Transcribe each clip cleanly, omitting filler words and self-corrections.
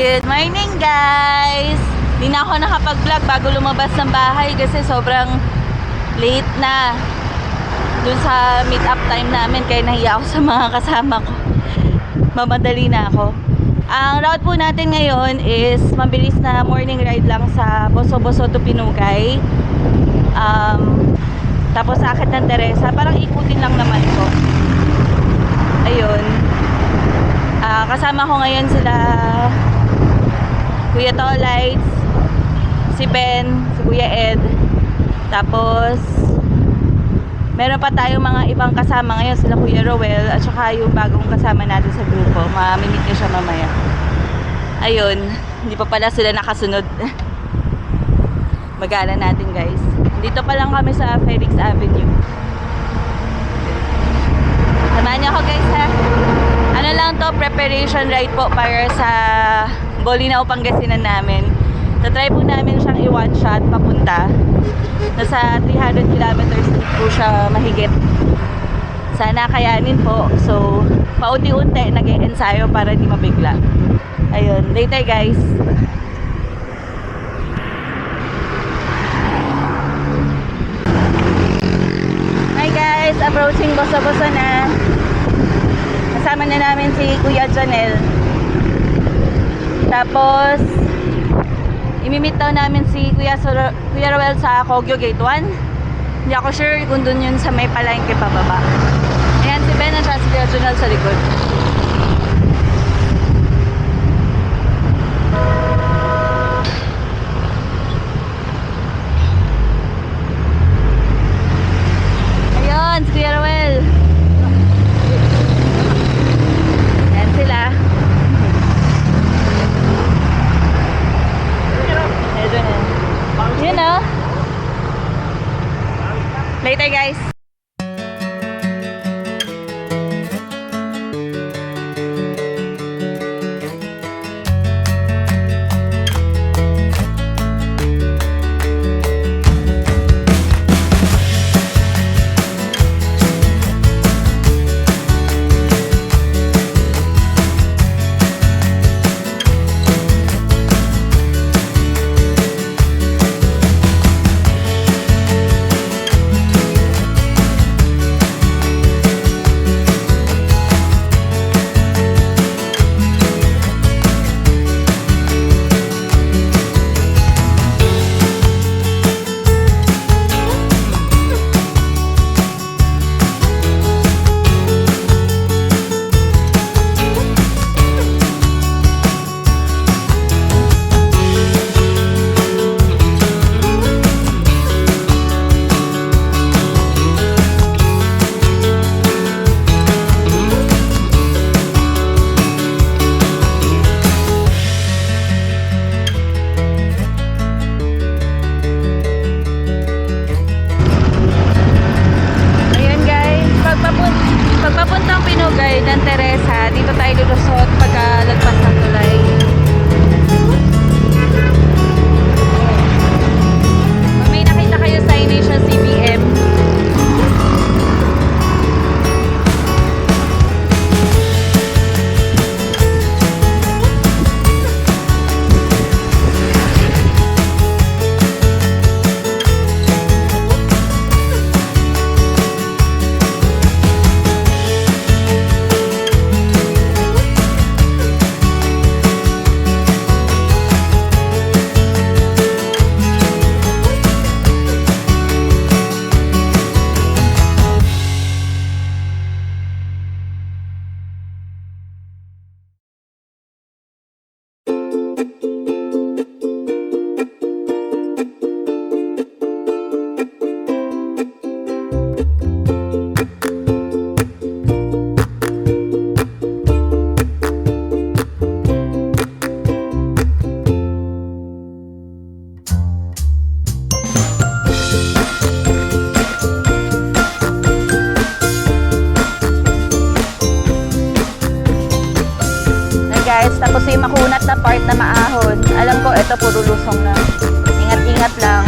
Good morning guys! Hindi na ako nakapag-vlog bago lumabas ng bahay kasi sobrang late na dun sa meet-up time namin kaya nahiya ako sa mga kasama ko. Mamadali na ako. Ang route po natin ngayon is mabilis na morning ride lang sa Boso-Boso to Pinugay. Tapos sa akit ng Teresa, parang ikutin lang naman ko. Ayun. Kasama ko ngayon sila Kuya Tolites, si Ben, si Kuya Ed. Tapos meron pa tayong mga ibang kasama ngayon, sila Kuya Rowell at saka yung bagong kasama natin sa grupo. Mamimit niyo siya mamaya. Ayun, hindi pa pala sila nakasunod. Magala natin guys. Dito pa lang kami sa Felix Avenue. Samahan niyo ako guys ha. Ano lang to, preparation ride po para sa Bolinao, Pangasinan namin. Tatry po namin siyang i-one shot papunta. Nasa 300 kilometers po siya mahigit. Sana kayanin po. So, paunti-unti nag-e-ensayo para di mabigla. Ayun, later guys. Hi guys, approaching Boso-Boso na. Kasama na namin si Kuya Janel. Tapos imimit daw namin si Kuya Rowell sa Kogyo Gate 1. Hindi ako sure kung dun yun sa may palengke pababa. Ayan si Ben at si Kuya Janel sa likod. Ayun si Kuya Rowell. Ayan sila. You know. Later guys. Pagpapuntang Pinugay ng Teresa, dito tayo lulusot pagkalagpas ng tulay. Pag may nakita kayo signage sa CBM, guys, tapos yung makunat na part na maahon. Alam ko, ito puro lusong na. Ingat-ingat lang.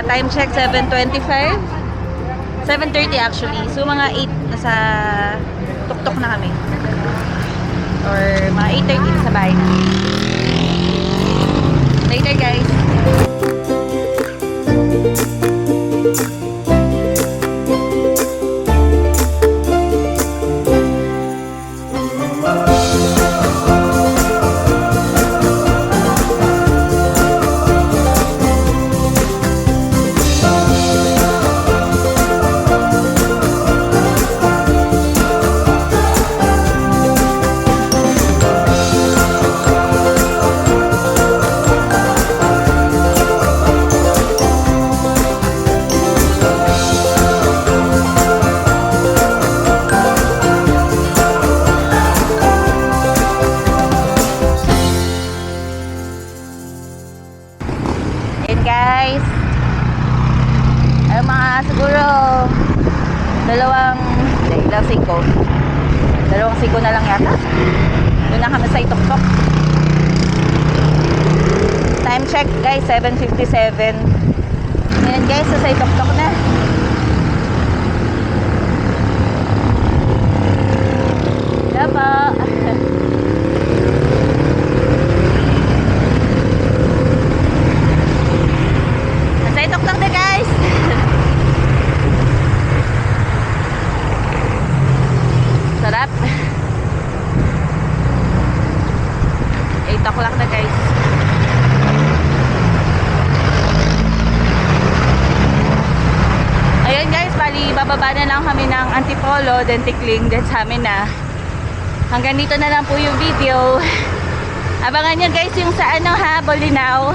time check, 7:25. 7:30 actually. So, mga 8 nasa tuktok na kami. Or mga 8:30 na sa bahay na. Later, guys. Guys, ay mga siguro ilang siko na lang yata. Doon na kami sa ituktok. Time check guys, 7:57. Ngayon guys, sa ituktok na. Diba? Tuktok na guys. Sarap. 8 o'clock na guys. Ayun guys, bali bababa na lang kami ng Antipolo, then Tikling, then sa amin na. Hanggang dito na lang po yung video. Abangan nyo guys yung sa Bolinao.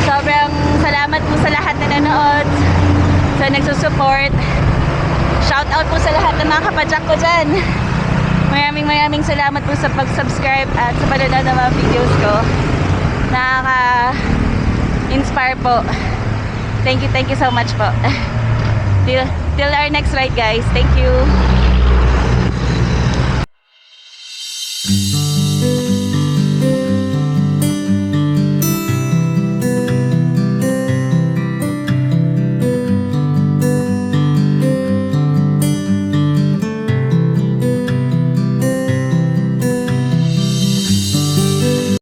Sobrang salamat po sa lahat na nanood, sa nagsusupport. Shout out po sa lahat ng mga kapadyak ko dyan. Maraming salamat po sa pag-subscribe at sa panonood ng mga videos ko. Nakaka-inspire po. Thank you so much po. Till our next ride guys. Thank you.